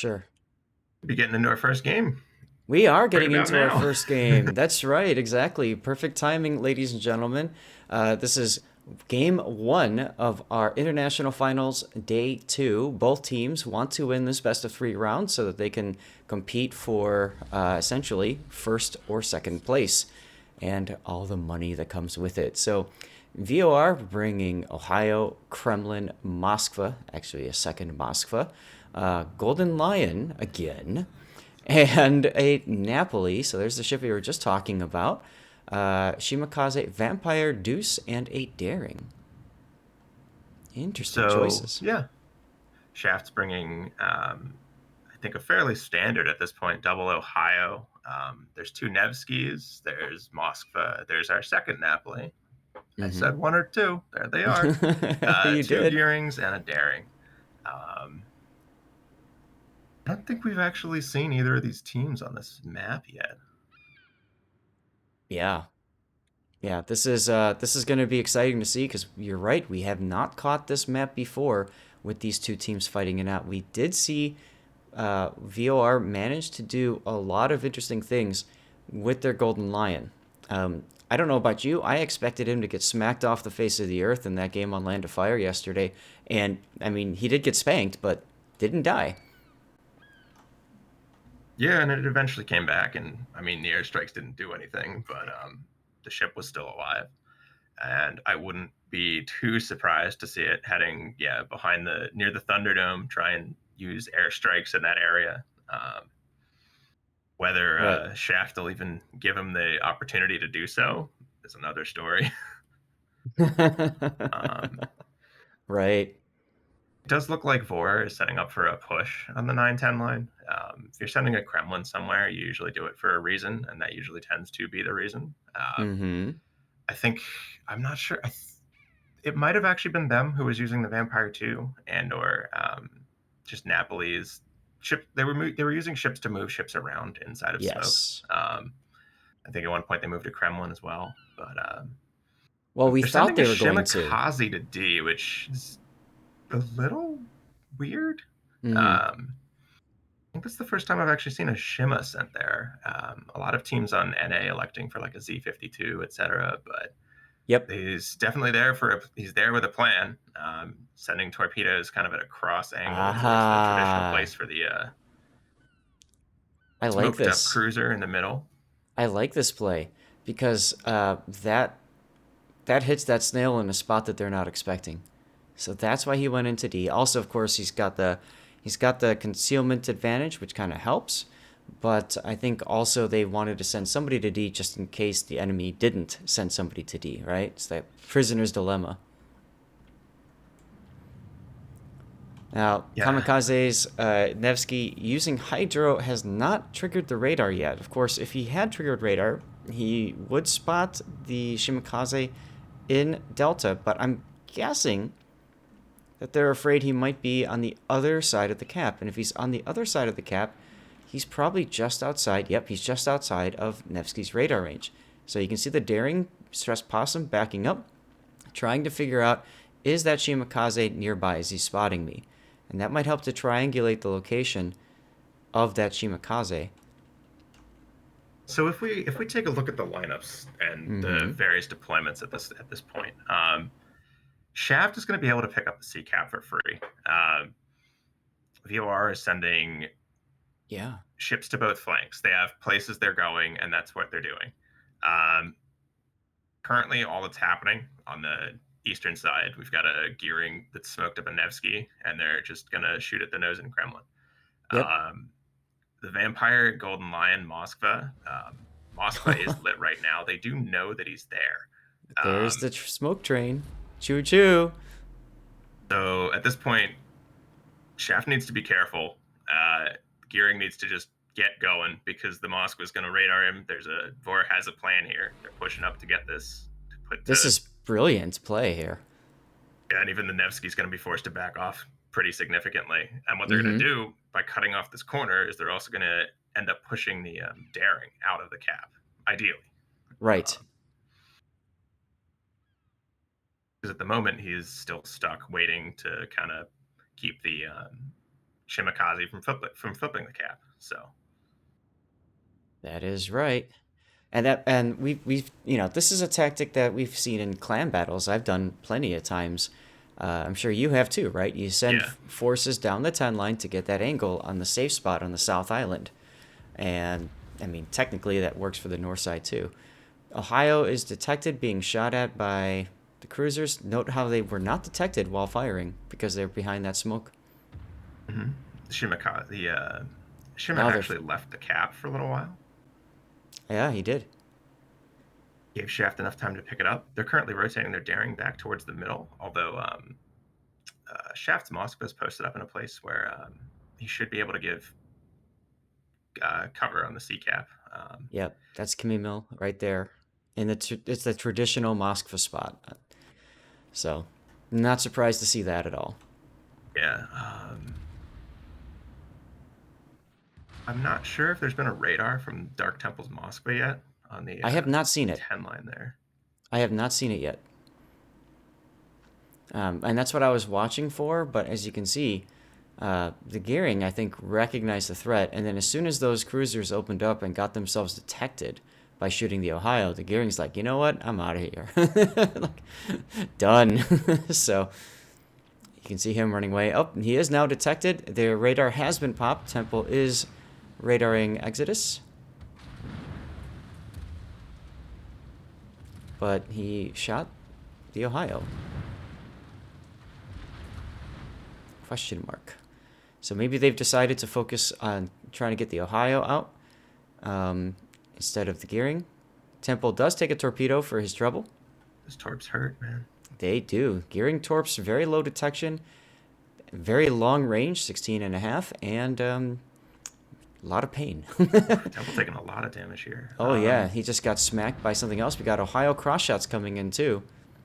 Sure. Be getting into our first game We are right getting about into our now. first game. That's right, exactly. Perfect timing, ladies and gentlemen. This is game one of our international finals, day two. Both teams want to win this best of three round so that they can compete for essentially first or second place and all the money that comes with it. So, VOR bringing Ohio, Kremlin, Moskva, actually a second Moskva, Golden Lion again, and a Napoli. So there's the ship we were just talking about. Shimakaze, Vampire, Deuce, and a Daring. Interesting So choices. yeah, Shaft's bringing, I think, a fairly standard at this point double Ohio. There's two Nevskis. There's Moskva. There's our second Napoli. I Mm-hmm. said one or two. There they are. You Two did. Gearings and a Daring. Um, I don't think we've actually seen either of these teams on this map yet. Yeah. Yeah, this is going to be exciting to see because you're right. We have not caught this map before with these two teams fighting it out. We did see VOR manage to do a lot of interesting things with their Golden Lion. I don't know about you. I expected him to get smacked off the face of the earth in that game on Land of Fire yesterday, and I mean he did get spanked, but didn't die. Yeah, and it eventually came back, and I mean the airstrikes didn't do anything, but the ship was still alive. And I wouldn't be too surprised to see it heading, yeah, behind the near the Thunderdome, try and use airstrikes in that area. Whether Right. Shaft will even give him the opportunity to do so is another story. um, Right. it does look like VOR is setting up for a push on the 910 line. If you're sending a Kremlin somewhere, you usually do it for a reason, and that usually tends to be the reason. Mm-hmm. I think I'm not sure. It might have actually been them who was using the Vampire 2 and or just Napoli's ship. They were using ships to move ships around inside of smokes. Yes. I think at one point they moved to Kremlin as well, but Well, we they're thought sending a they were going to. Shimakaze to D, which is a little weird. Mm-hmm. I think that's the first time I've actually seen a Shima sent there. A lot of teams on NA electing for like a Z52, etc. But Yep. he's definitely there for he's there with a plan. Sending torpedoes kind of at a cross angle towards the traditional Aha. place for the I like smoked up this. cruiser in the middle. I like this play because that hits that snail in a spot that they're not expecting. So that's why he went into D. Also, of course, he's got the concealment advantage, which kind of helps. But I think also they wanted to send somebody to D just in case the enemy didn't send somebody to D. Right? It's that prisoner's dilemma. Now, Yeah, Kamikaze's Nevsky using Hydro has not triggered the radar yet. Of course, if he had triggered radar, he would spot the Shimakaze in Delta, but I'm guessing that they're afraid he might be on the other side of the cap. And if he's on the other side of the cap, he's probably just outside. Yep, he's just outside of Nevsky's radar range. So you can see the daring stress possum backing up, trying to figure out is that Shimakaze nearby? Is he spotting me? And that might help to triangulate the location of that Shimakaze. so if we take a look at the lineups and the Mm-hmm. various deployments at this point, Shaft is going to be able to pick up the C cap for free. VOR is sending Yeah. ships to both flanks. They have places they're going, and that's what they're doing. Um, Currently, all that's happening on the eastern side, we've got a gearing that's smoked up a Nevsky, and they're just going to shoot at the nose in Kremlin. Yep. Um, the Vampire, Golden Lion, Moskva. Moskva is lit right now. They do know that he's there. There's Um, the smoke train. Choo choo. so at this point, Shaft needs to be careful. Gearing needs to just get going because the Moskva is going to radar him. There's a VOR has a plan here. They're pushing up to get this to put This to is brilliant play here. and even the Nevsky's going to be forced to back off pretty significantly. And what they're going Mm-hmm. to do by cutting off this corner is they're also going to end up pushing the Daring out of the cap, ideally. Right. Because at the moment, he's still stuck waiting to kind of keep the Shimakaze from flipping the cap. So That is right. And we've this is a tactic that we've seen in clan battles. I've done plenty of times. I'm sure you have too, right? You send yeah. forces down the 10 line to get that angle on the safe spot on the South Island. And I mean, technically that works for the north side too. Ohio is detected being shot at by the cruisers. Note how they were not detected while firing because they're behind that smoke. Mm-hmm. Shimmer Now they're, actually left the cap for a little while. yeah, he did. Gave Shaft enough time to pick it up. They're currently rotating their daring back towards the middle, although Shaft's Moskva is posted up in a place where he should be able to give cover on the C cap. Yep, that's Camille right there. And it's the traditional Moskva spot. So, not surprised to see that at all. Yeah. I'm not sure if there's been a radar from Dark Temple's Moskva yet on the I have not seen it. 10 line there. I have not seen it yet. And that's what I was watching for, but as you can see, the Gearing, I think, recognized the threat, and then as soon as those cruisers opened up and got themselves detected by shooting the Ohio, the Gearing's like, you know what? I'm out of here. Like, done. So you can see him running away. Oh, he is now detected. Their radar has been popped. Temple is radaring Exodus. But he shot the Ohio. Question mark. So maybe they've decided to focus on trying to get the Ohio out instead of the Gearing. Temple does take a torpedo for his trouble. Those torps hurt, man. They do. Gearing torps, very low detection, very long range, 16 and a half, and a lot of pain. Temple taking a lot of damage here. Oh, yeah. He just got smacked by something else. We got Ohio cross shots coming in, too.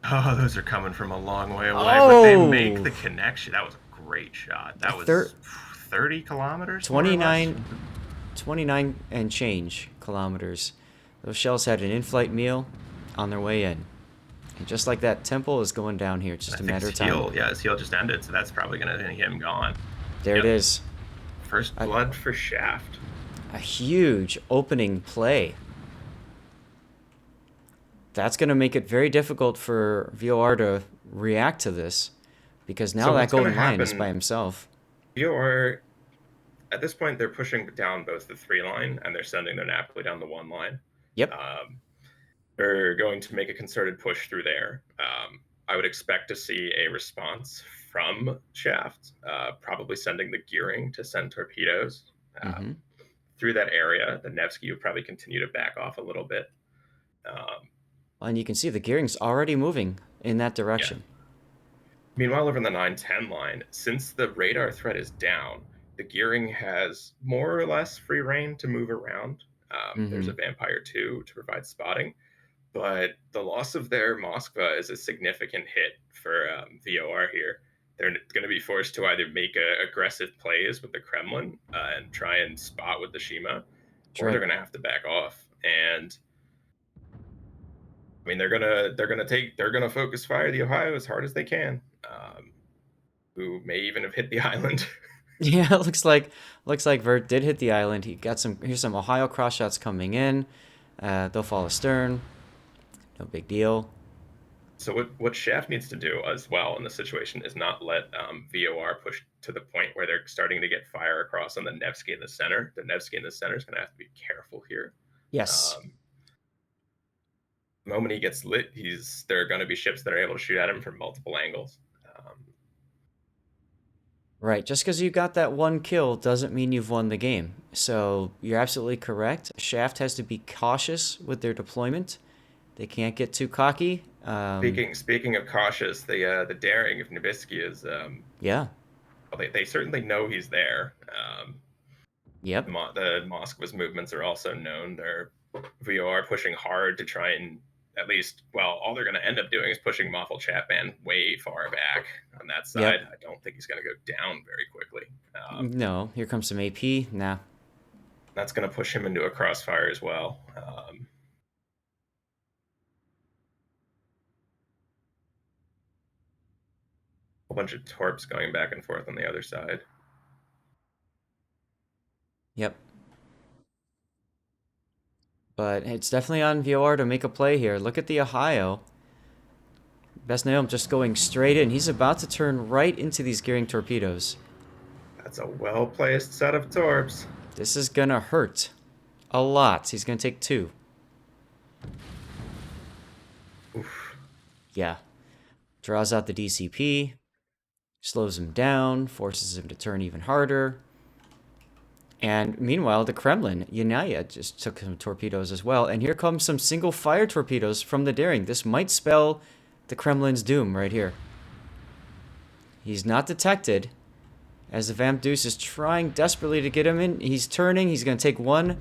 Oh, those are coming from a long way away, but they make Oh! the connection. That was a great shot. That Thir- was 30 kilometers, more or less. 29, 29 and change kilometers. Those shells had an in-flight meal on their way in. And just like that, Temple is going down here. It's I just a think matter his of time. heal, yeah, his heal just ended, so that's probably going to get him gone. There it Yep. is. First A, blood for Shaft. a huge opening play. That's going to make it very difficult for VOR to react to this because now So that what's going to golden line is by happen? himself. VOR, at this point, they're pushing down both the 3 line and they're sending their Napoli down the 1 line. Yep. Um, they're going to make a concerted push through there. I would expect to see a response from Shaft, probably sending the Gearing to send torpedoes Mm-hmm. through that area. The Nevsky would probably continue to back off a little bit. Um, And you can see the Gearing's already moving in that yeah. direction. Meanwhile, over the 910 line, since the radar threat is down, the Gearing has more or less free reign to move around. There's Mm-hmm. a Vampire 2 to provide spotting, but the loss of their Moskva is a significant hit for VOR here. They're going to be forced to either make aggressive plays with the Kremlin and try and spot with the Shima, That's or they're right. going to have to back off. And I mean, they're gonna focus fire the Ohio as hard as they can. Who may even have hit the island. Yeah, it looks like Vert did hit the island. He got some. Here's some Ohio cross shots coming in. They'll fall astern. No big deal. So what Shaft needs to do as well in this situation is not let VOR push to the point where they're starting to get fire across on the Nevsky in the center. The Nevsky in the center is going to have to be careful here. Yes. Um, the moment he gets lit, there are going to be ships that are able to shoot at him from multiple angles. Right. Just because you got that one kill doesn't mean you've won the game. So you're absolutely correct. Shaft has to be cautious with their deployment. They can't get too cocky. Speaking of cautious, the daring of Nabisky is Yeah. well, they certainly know he's there. Yep. The Moskva's movements are also known. They're VOR pushing hard to try and at least, well, all they're going to end up doing is pushing Moffel Chapman way far back on that side. Yep. I don't think he's going to go down very quickly. No. Here comes some AP. Nah. That's going to push him into a crossfire as well. A bunch of torps going back and forth on the other side. Yep. But it's definitely on VOR to make a play here. Look at the Ohio. Best Nail just going straight in. He's about to turn right into these gearing torpedoes. That's a well-placed set of torps. This is gonna hurt a lot. He's gonna take 2. Oof. Yeah. Draws out the DCP, slows him down, forces him to turn even harder. And meanwhile, the Kremlin, Yanaya, just took some torpedoes as well. And here comes some single fire torpedoes from the Daring. This might spell the Kremlin's doom right here. He's not detected as the Vamp Deuce is trying desperately to get him in. He's turning. He's going to take 1.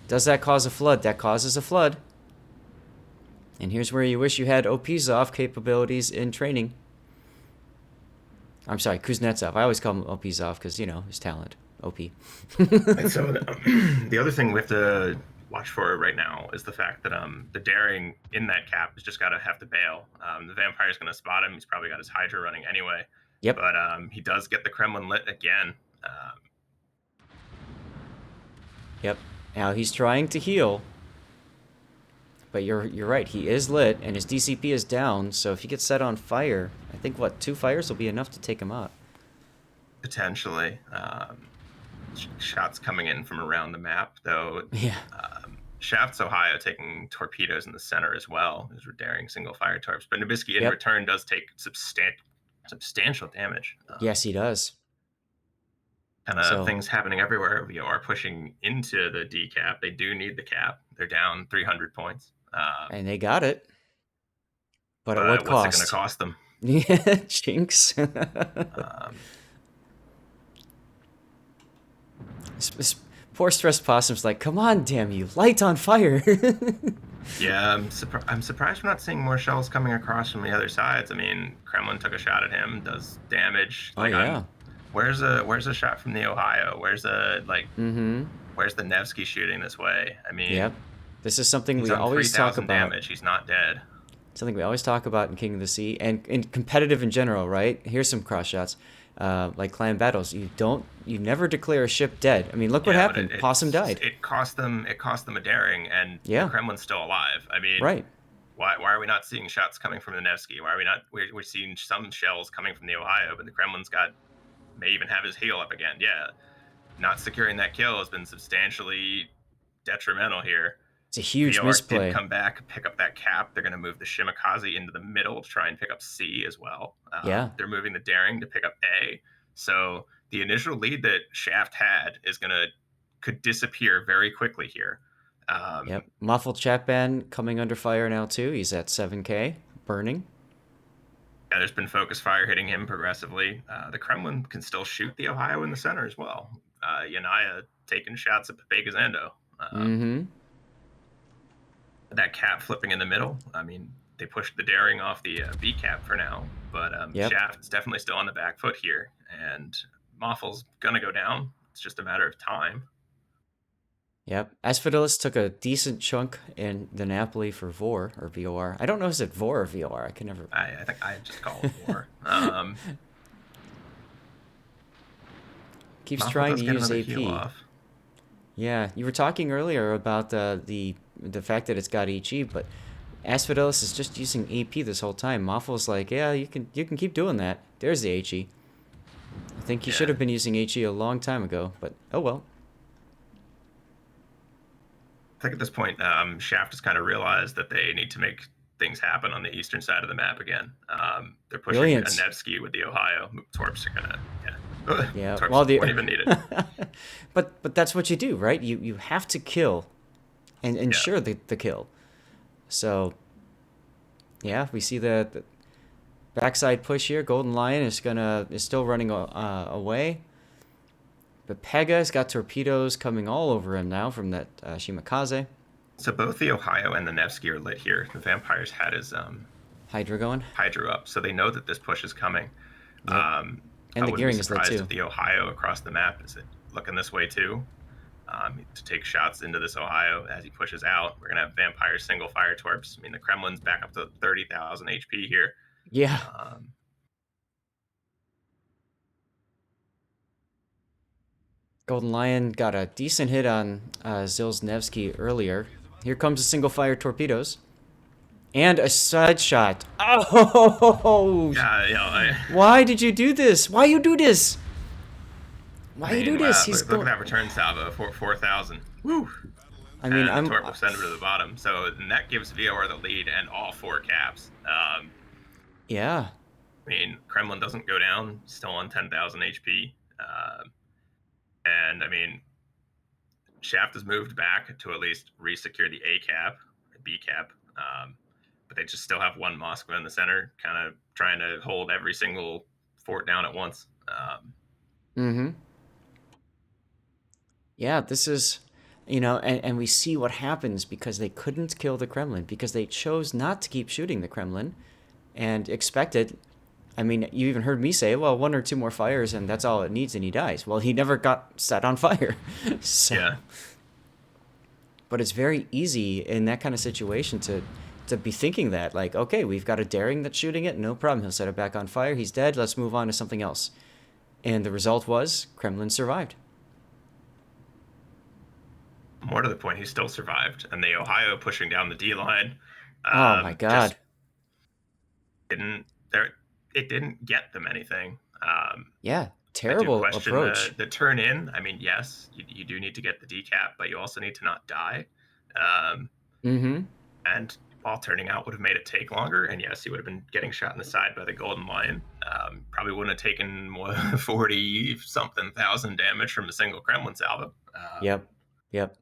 Does that cause a flood? That causes a flood. And here's where you wish you had Opizov capabilities in training. I'm sorry, Kuznetsov. I always call him Opizov because, his talent. OP. And so the other thing we have to watch for right now is the fact that the Daring in that cap has just got to have to bail. The Vampire's going to spot him. He's probably got his Hydra running anyway. Yep. But he does get the Kremlin lit again. Yep. Now he's trying to heal. But you're right. He is lit, and his DCP is down. So if he gets set on fire, I think, 2 fires will be enough to take him out. Potentially. Shots coming in from around the map, though. Yeah. Shaft's Ohio taking torpedoes in the center as well. These were Daring single fire torps. But Nabisky in return does take substantial damage. Yes, he does. Kind of things happening everywhere. VOR pushing into the D cap. They do need the cap. They're down 300 points. And they got it. But at what cost? What's it going to cost them? Yeah, jinx. Poor stressed possum's like, come on, damn you, light on fire. Yeah, I'm surprised we're not seeing more shells coming across from the other sides. I mean, Kremlin took a shot at him, does damage. Like, yeah. Where's a shot from the Ohio? Where's where's the Nevsky shooting this way? I mean, yep. This is something we always talk about. Damage. He's not dead. Something we always talk about in King of the Sea and in competitive in general, right? Here's some cross shots. Like clan battles, you never declare a ship dead. I mean, look what happened. Possum died. It cost them a Daring, and the Kremlin's still alive. I mean, right. Why are we not seeing shots coming from the Nevsky? Why are we not? We're seeing some shells coming from the Ohio, but the Kremlin's may even have his heel up again. Yeah, not securing that kill has been substantially detrimental here. It's a huge misplay. Did come back, pick up that cap. They're going to move the Shimakaze into the middle to try and pick up C as well. They're moving the Daring to pick up A. So the initial lead that Shaft had could disappear very quickly here. Yep. Muffled Chapman coming under fire now too. He's at 7K, burning. Yeah, there's been focus fire hitting him progressively. The Kremlin can still shoot the Ohio in the center as well. Yanaya taking shots at Pepega's Endo. That cap flipping in the middle. I mean, they pushed the Daring off the B cap for now, but Shaft's definitely still on the back foot here, and Moffel's gonna go down. It's just a matter of time. Yep. Asphodelis took a decent chunk in the Napoli for VOR or VOR. I don't know if it's VOR or VOR. I can never. I think I just call it VOR. Keeps trying to use AP. Yeah, you were talking earlier about the fact that it's got HE, but Asphodelis is just using AP this whole time. Moffel's like, yeah, you can keep doing that. There's the HE. I think he should have been using HE a long time ago, but oh well. I think at this point, Shaft has kind of realized that they need to make things happen on the eastern side of the map again. They're pushing a Nevsky with the Ohio. Torps are gonna, Torps won't even need it. but that's what you do, right? You have to kill, and ensure the kill. So, yeah, we see the backside push here. Golden Lion is still running away. But Pega's got torpedoes coming all over him now from that Shimakaze. So both the Ohio and the Nevsky are lit here. The Vampire's had his Hydra going. Hydra up, so they know that this push is coming. Yep. And the gearing is lit too. The Ohio across the map is looking this way too. To take shots into this Ohio as he pushes out. We're gonna have Vampire single fire torps. I mean, the Kremlin's back up to 30,000 HP here. Yeah. Golden Lion got a decent hit on Zilznevsky earlier. Here comes a single fire torpedoes. And a side shot. Oh! Yeah, you know, Why did you do this? Why you do this? I Why you do mean, this? wow, He's look at going. that return salvo, 4,000. Woo! I mean, And the I'm. torp will send him to the bottom. So and that gives VOR the lead and all four caps. Yeah. I mean, Kremlin doesn't go down, still on 10,000 HP. And I mean, Shaft has moved back to at least resecure the A cap, B cap. But they just still have one Moskva in the center, kind of trying to hold every single fort down at once. Mm-hmm. Yeah, this is, and we see what happens because they couldn't kill the Kremlin, because they chose not to keep shooting the Kremlin and expected. I mean, you even heard me say, well, one or two more fires and that's all it needs and he dies. Well, he never got set on fire. So, Yeah. but it's very easy in that kind of situation to be thinking that, like, okay, we've got a daring that's shooting it, no problem. He'll set it back on fire. He's dead. Let's move on to something else. And the result was Kremlin survived. More to the point, he still survived. And the Ohio pushing down the D line Oh my God. just didn't there. It didn't get them anything. Yeah, I do terrible question approach. the turn in. I mean, yes, you do need to get the decap, but you also need to not die. Um, Mm-hmm. and while turning out would have made it take longer, and yes, he would have been getting shot in the side by the Golden Lion. Probably wouldn't have taken more 40 something thousand damage from a single Kremlin salvo. Yep. Yep.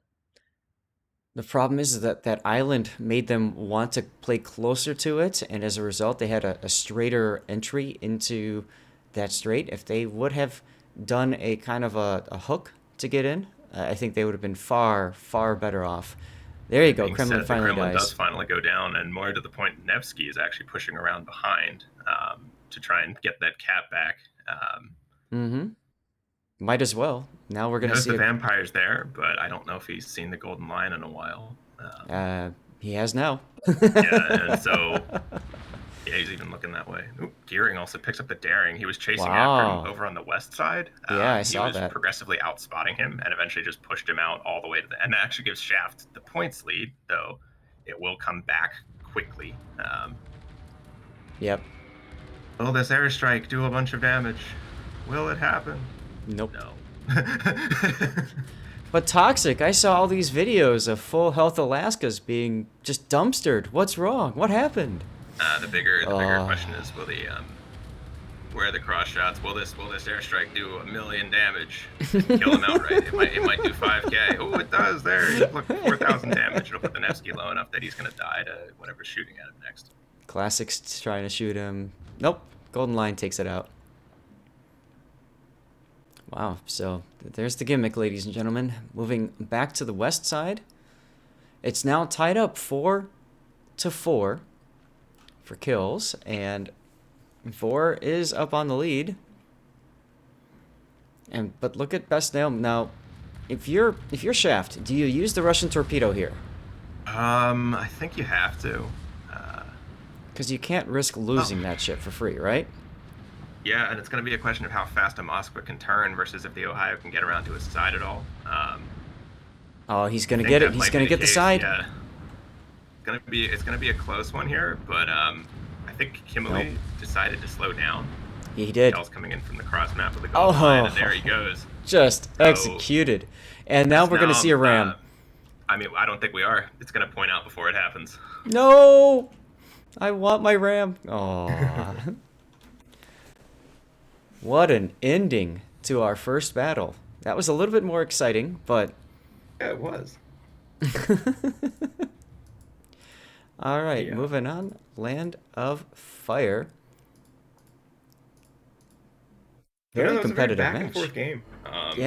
The problem is that that island made them want to play closer to it, and as a result, they had a straighter entry into that strait. If they would have done a kind of a hook to get in, I think they would have been far, far better off. There you That go. being Kremlin said, the finally Kremlin does dies. finally go down, and more to the point, Nevsky is actually pushing around behind to try and get that cap back. Mm-hmm. Might as well. Now we're He gonna knows see the a. vampire's there, but I don't know if he's seen the Golden Lion in a while. He has now. Yeah, and so yeah, he's even looking that way. Oop, Gearing also picks up the daring. He was chasing after him Wow. over on the west side. Yeah, I He saw was that. progressively outspotting him and eventually just pushed him out all the way to the. And that actually gives Shaft the points lead, though it will come back quickly. Yep. Will this airstrike do a bunch of damage? Will it happen? Nope. No. But Toxic, I saw all these videos of full health Alaskas being just dumpstered. What's wrong? What happened? The bigger question is, will the where are the cross shots? Will this airstrike do 1,000,000 damage and kill him outright? It might do 5K. Oh, it does. There, look, 4,000 damage. It'll put the Nevsky low enough that he's gonna die to whatever's shooting at him next. Classic's trying to shoot him. Nope. Golden Line takes it out. Wow. So there's the gimmick, ladies and gentlemen. Moving back to the west side. It's now tied up 4-4 for kills, and VOR is up on the lead. But look at Best Nail now. If you're Shaft, do you use the Russian torpedo here? I think you have to. Because you can't risk losing that ship for free, right? Yeah, and it's going to be a question of how fast a Moskva can turn versus if the Ohio can get around to his side at all. Oh, he's I gonna think get it. that He's might gonna be get the case. side. Yeah, it's gonna be a close one here, but I think Kimberly Nope. decided to slow down. He did. Yell's coming in from the cross map with the Golden Lion, and there he goes. Just So executed. And now we're gonna see a ram. I mean, I don't think we are. It's gonna point out before it happens. No, I want my ram. Oh, what an ending to our first battle. That was a little bit more exciting, but Yeah, it was. all right, Yeah. moving on. Land of Fire. You know, Very it was a very competitive back and match. forth game.